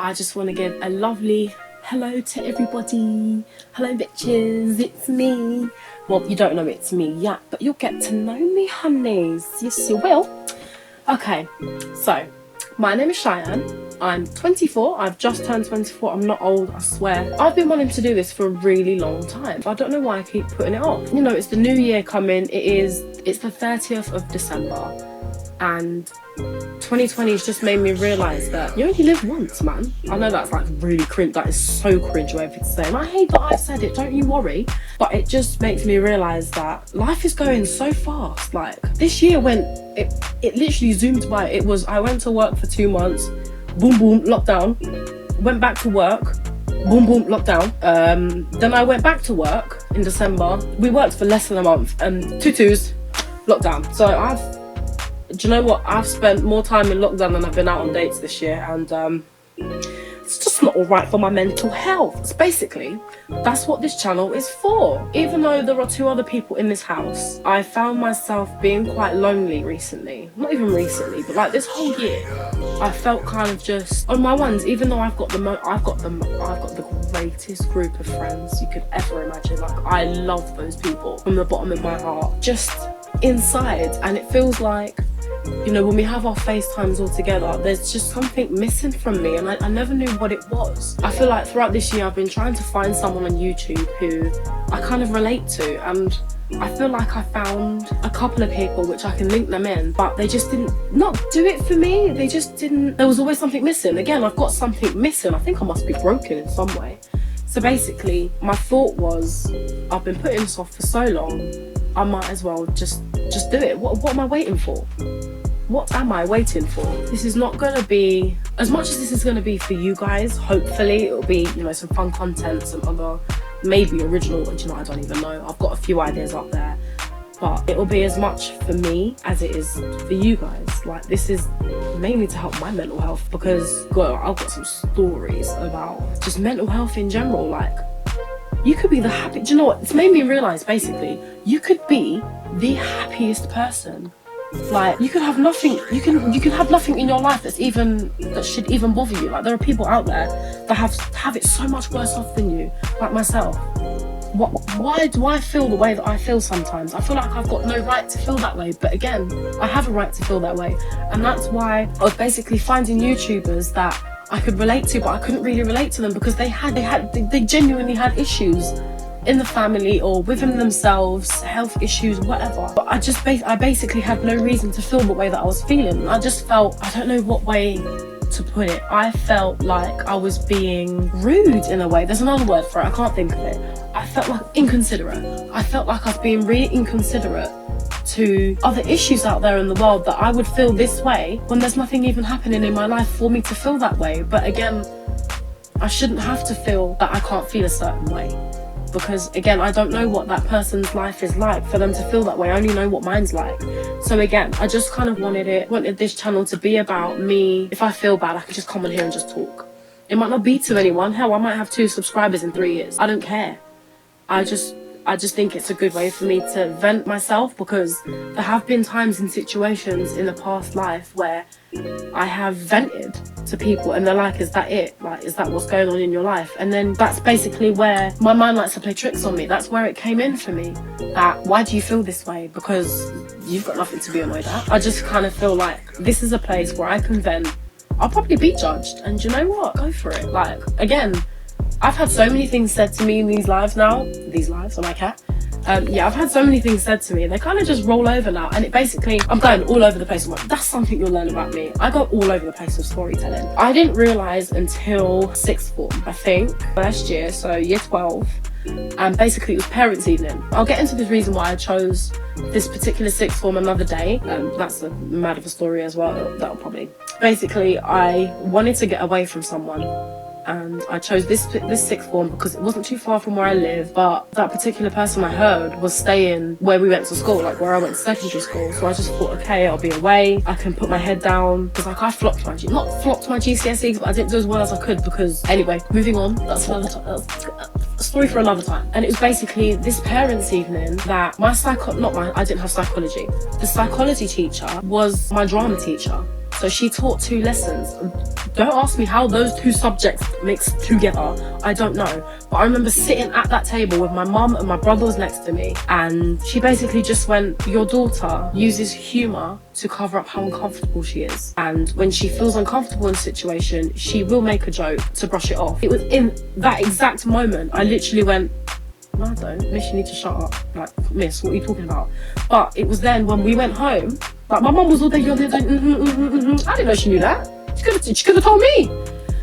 I just want to give a lovely hello to everybody. Hello bitches, it's me. Well, you don't know it's me yet, but you'll get to know me, honeys. Yes, you will. Okay, so my name is Cheyenne. I'm 24. I've just turned 24. I'm not old, I swear. I've been wanting to do this for a really long time. I don't know why I keep putting it off. You know, it's the new year coming. It's the 30th of December. And 2020 has just made me realise that you only live once, man. I know that's like really cringe. That is so cringe-worthy to say. And I hate that I said it, don't you worry. But it just makes me realise that life is going so fast. Like, this year it literally zoomed by. I went to work for 2 months. Boom, boom, lockdown. Went back to work. Boom, boom, lockdown. Then I went back to work in December. We worked for less than a month. And tutus, lockdown. So do you know what? I've spent more time in lockdown than I've been out on dates this year, and it's just not all right for my mental health. So basically, that's what this channel is for. Even though there are 2 other people in this house, I found myself being quite lonely recently. Not even recently, but like this whole year, I felt kind of just on my ones. Even though I've got the greatest group of friends you could ever imagine. Like, I love those people from the bottom of my heart. Just inside, and it feels like, you know, when we have our FaceTimes all together, there's just something missing from me, and I never knew what it was. I feel like throughout this year I've been trying to find someone on YouTube who I kind of relate to, and I feel like I found a couple of people which I can link them in, but they just didn't not do it for me. They just didn't. There was always something missing. Again, I've got something missing. I think I must be broken in some way. So basically, my thought was, I've been putting this off for so long, I might as well just do it. What am I waiting for? What am I waiting for? This is not going to be, as much as this is going to be for you guys, hopefully it'll be, you know, some fun content, some other, maybe original, you know, I don't even know. I've got a few ideas up there, but it'll be as much for me as it is for you guys. Like, this is mainly to help my mental health, because, girl, I've got some stories about just mental health in general. Like, you could be the happy, do you know what? It's made me realise, basically, you could be the happiest person. Like, you could have nothing, you can have nothing in your life that should even bother you. Like, there are people out there that have it so much worse off than you, like myself. Why do I feel the way that I feel sometimes? I feel like I've got no right to feel that way, but again, I have a right to feel that way. And that's why I was basically finding YouTubers that I could relate to, but I couldn't really relate to them because they genuinely had issues in the family or within themselves, health issues, whatever. But I basically had no reason to feel the way that I was feeling. I just felt, I don't know what way to put it. I felt like I was being rude in a way. There's another word for it, I can't think of it. I felt like inconsiderate. I felt like I was being really inconsiderate to other issues out there in the world, that I would feel this way when there's nothing even happening in my life for me to feel that way. But again, I shouldn't have to feel that I can't feel a certain way, because again, I don't know what that person's life is like for them to feel that way. I only know what mine's like. So again, I just kind of wanted this channel to be about me. If I feel bad, I can just come on here and just talk. It might not be to anyone. Hell, I might have 2 subscribers in 3 years. I don't care. I just think it's a good way for me to vent myself, because there have been times and situations in the past life where I have vented to people and they're like, is that it? Like, is that what's going on in your life? And then that's basically where my mind likes to play tricks on me. That's where it came in for me. That, why do you feel this way? Because you've got nothing to be annoyed at. I just kind of feel like this is a place where I can vent. I'll probably be judged, and you know what? Go for it. Like, again, I've had so many things said to me in these lives, on my cat. I've had so many things said to me, and they kind of just roll over now. And it basically, I'm going all over the place. That's something you'll learn about me. I go all over the place with storytelling. I didn't realise until 6th form, I think, first year, so year 12. And basically it was parents' evening. I'll get into the reason why I chose this particular 6th form another day. That's a mad of a story as well. That'll probably. Basically, I wanted to get away from someone, and I chose this 6th form because it wasn't too far from where I live, but that particular person I heard was staying where we went to school, like where I went to secondary school. So I just thought, okay, I'll be away, I can put my head down, because like I flopped my GCSEs, but I didn't do as well as I could, because anyway, moving on, that's a story for another time. And it was basically this parents' evening that I didn't have psychology. The psychology teacher was my drama teacher. So she taught 2 lessons. Don't ask me how those 2 subjects mixed together. I don't know. But I remember sitting at that table with my mum and my brother was next to me. And she basically just went, your daughter uses humour to cover up how uncomfortable she is. And when she feels uncomfortable in a situation, she will make a joke to brush it off. It was in that exact moment, I literally went, no, I don't. Miss, you need to shut up. Like, miss, what are you talking about? But it was then when we went home, like, my mum was all there, I didn't know she knew that. She could have told me.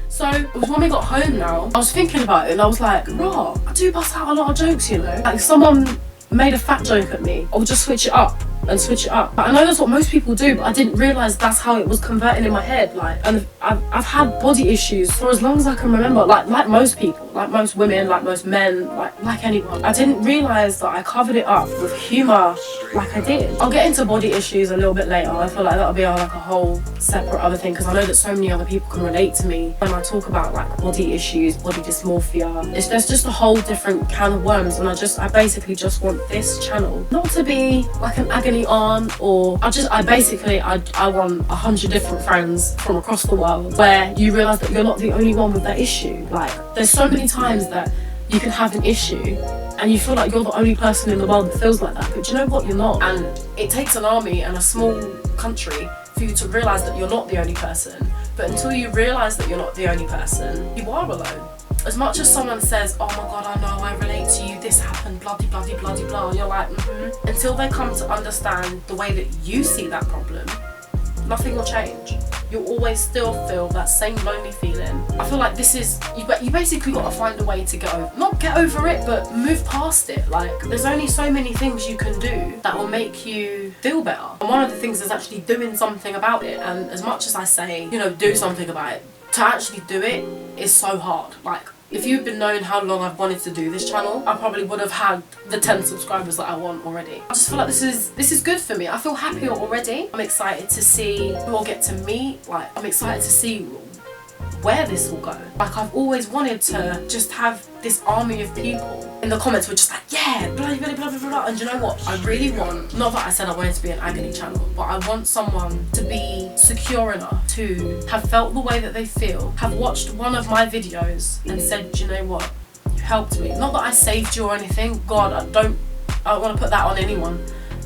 So it was when we got home now, I was thinking about it and I was like, rah, I do bust out a lot of jokes, you know? Like, if someone made a fat joke at me, I would just switch it up. But I know that's what most people do, but I didn't realise that's how it was converting in my head. Like, and I've had body issues for as long as I can remember, like most people, like most women, like most men, like anyone. I didn't realise that I covered it up with humour like I did. I'll get into body issues a little bit later. I feel like that'll be like a whole separate other thing, because I know that so many other people can relate to me when I talk about like body issues, body dysmorphia. There's just a whole different can of worms, and I basically just want this channel not to be like an agony on, or I want 100 different friends from across the world where you realise that you're not the only one with that issue. Like, there's so many times that you can have an issue and you feel like you're the only person in the world that feels like that, but you know what, you're not. And it takes an army and a small country for you to realise that you're not the only person. But until you realise that you're not the only person, you are alone. As much as someone says, oh my god, I know, I relate to you, this happened, bloody, bloody, bloody, blah, and you're like, until they come to understand the way that you see that problem, nothing will change. You'll always still feel that same lonely feeling. I feel like this is, you basically got to find a way to not get over it, but move past it. Like, there's only so many things you can do that will make you feel better. And one of the things is actually doing something about it. And as much as I say, you know, do something about it, to actually do it is so hard. Like, if you've been knowing how long I've wanted to do this channel, I probably would have had the 10 subscribers that I want already. I just feel like this is good for me. I feel happier already. I'm excited to see who I'll get to meet. Like, I'm excited to see where this will go. Like, I've always wanted to just have this army of people in the comments were just like, yeah, blah, blah, blah, blah, blah. And you know what? I really want, not that I said I wanted to be an agony channel, but I want someone to be secure enough to have felt the way that they feel, have watched one of my videos and said, you know what? You helped me. Not that I saved you or anything. God, I don't want to put that on anyone,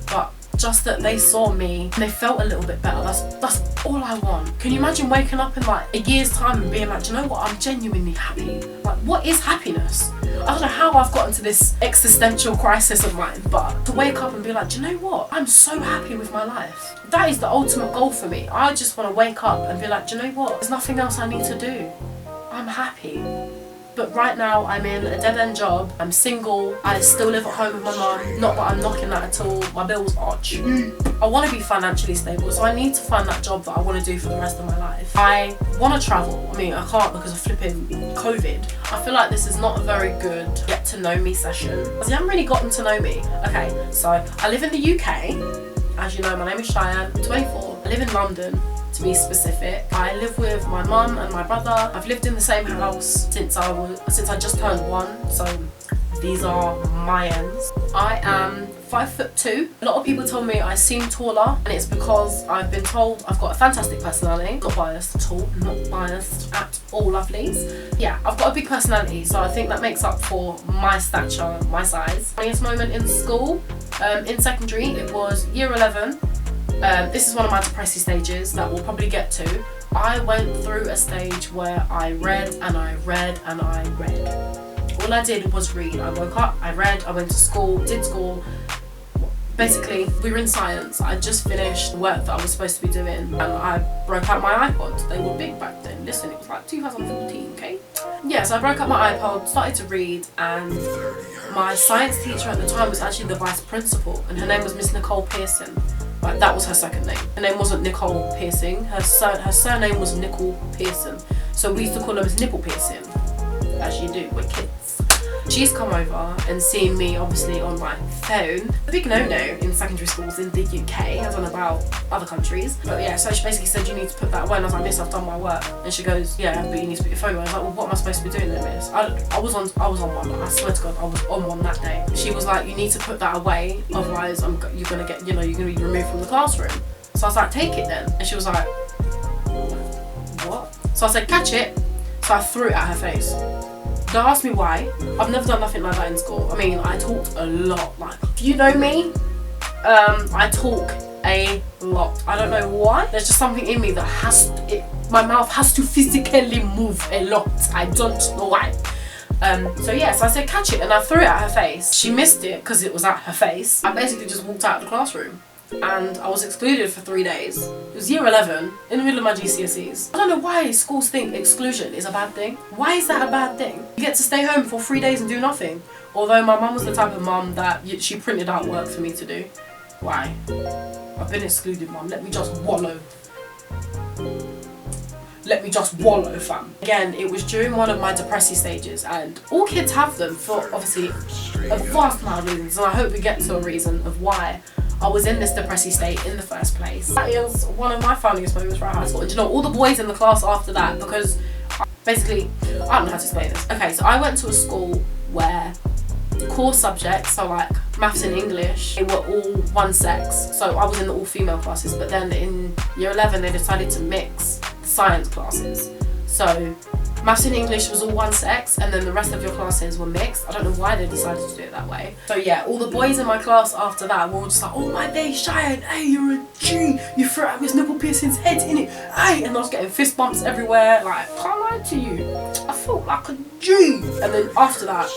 but just that they saw me and they felt a little bit better. That's all I want. Can you imagine waking up in like a year's time and being like, do you know what, I'm genuinely happy? Like, what is happiness? I don't know how I've gotten to this existential crisis of mine, but to wake up and be like, do you know what, I'm so happy with my life. That is the ultimate goal for me. I just want to wake up and be like, do you know what, there's nothing else I need to do. I'm happy. But right now I'm in a dead-end job, I'm single, I still live at home with my mum, not that I'm knocking that at all, my bills are cheap. I want to be financially stable, so I need to find that job that I want to do for the rest of my life. I want to travel, I mean I can't because of flipping COVID. I feel like this is not a very good get to know me session, because you haven't really gotten to know me. Okay, so I live in the UK, as you know my name is Cheyenne, I'm 24, I live in London. To be specific, I live with my mum and my brother. I've lived in the same house since I just turned 1, so these are my ends. I am 5'2". A lot of people tell me I seem taller, and it's because I've been told I've got a fantastic personality. Not biased at all, not biased at all, lovelies. Yeah, I've got a big personality, so I think that makes up for my stature, my size. Funniest moment in school, in secondary, it was year 11. This is one of my depressive stages that we'll probably get to. I went through a stage where I read and I read and I read. All I did was read. I woke up, I read, I went to school, did school. Basically, we were in science. I just finished work that I was supposed to be doing and I broke out my iPod. They were big back then. Listen, it was like 2014, okay? Yeah, so I broke out my iPod, started to read, and my science teacher at the time was actually the vice principal, and her name was Miss Nicole Pearson. Like, that was her second name. Her name wasn't Nicole Piercing. Her surname was Nicole Pearson. So we used to call her Miss Nipple Piercing, as you do with kids. She's come over and seen me obviously on my phone. A big no-no in secondary schools in the UK. I don't know about other countries. But yeah, so she basically said, you need to put that away. And I was like, miss, I've done my work. And she goes, yeah, but you need to put your phone away. I was like, well, what am I supposed to be doing then, miss? I was on one. I swear to God, I was on one that day. She was like, you need to put that away. Otherwise, you're gonna be removed from the classroom. So I was like, take it then. And she was like, what? So I said, catch it. So I threw it at her face. Don't ask me why. I've never done nothing like that in school. I mean, I talked a lot. Like, if you know me, I talk a lot. I don't know why. There's just something in me that my mouth has to physically move a lot. I don't know why. So yeah, so I said catch it and I threw it at her face. She missed it because it was at her face. I basically just walked out of the classroom and I was excluded for 3 days. It was year 11, in the middle of my GCSEs. I don't know why schools think exclusion is a bad thing. Why is that a bad thing? You get to stay home for 3 days and do nothing. Although my mum was the type of mum that she printed out work for me to do. Why? I've been excluded, mum. Let me just wallow. Let me just wallow, fam. Again, it was during one of my depressive stages, and all kids have them for obviously a vast amount of reasons, and I hope we get to a reason of why I was in this depressive state in the first place. That is one of my funniest moments throughout high school. And you know, all the boys in the class after that, because basically, I don't know how to explain this. Okay, so I went to a school where core subjects, so like maths and English, they were all one sex. So I was in the all female classes, but then in year 11 they decided to mix the science classes. So maths and English was all one sex and then the rest of your classes were mixed. I don't know why they decided to do it that way. So yeah, all the boys in my class after that were all just like, oh my days, Cheyenne, hey, you're a G, you threw at Miss Nipple Piercing's head, innit? Hey, and I was getting fist bumps everywhere. Like, can't lie to you, I felt like a G. And then after that,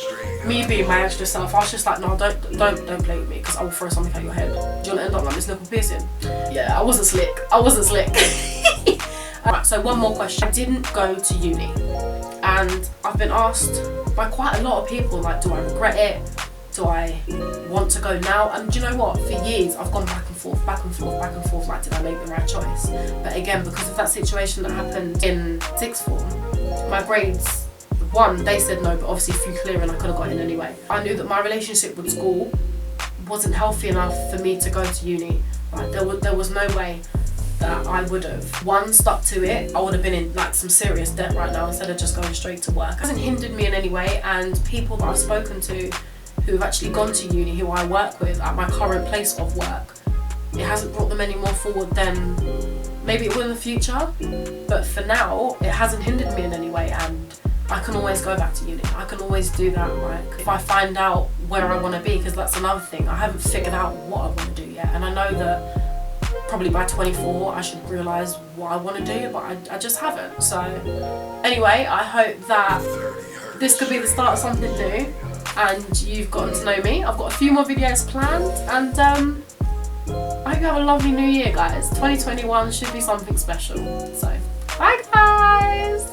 me being my extra self, I was just like, no, don't play with me because I will throw something at your head. Do you want to end up like Miss Nipple Piercing? Yeah, I wasn't slick. Alright, so one more question. I didn't go to uni and I've been asked by quite a lot of people, like, do I regret it? Do I want to go now? And do you know what? For years I've gone back and forth, like, did I make the right choice? But again, because of that situation that happened in sixth form, my grades, one, they said no, but obviously a few clear and I could have got in anyway. I knew that my relationship with school wasn't healthy enough for me to go to uni. Like, there was no way that I would have, one, stuck to it. I would have been in like some serious debt right now instead of just going straight to work. It hasn't hindered me in any way, and people that I've spoken to who have actually gone to uni, who I work with at my current place of work, it hasn't brought them any more forward than maybe it will in the future, but for now it hasn't hindered me in any way, and I can always go back to uni. I can always do that, like, if I find out where I want to be, because that's another thing. I haven't figured out what I want to do yet, and I know that probably by 24 I should realise what I want to do, but I just haven't. So anyway, I hope that this could be the start of something new and you've gotten to know me. I've got a few more videos planned, and I hope you have a lovely new year, guys. 2021 should be something special. So bye guys.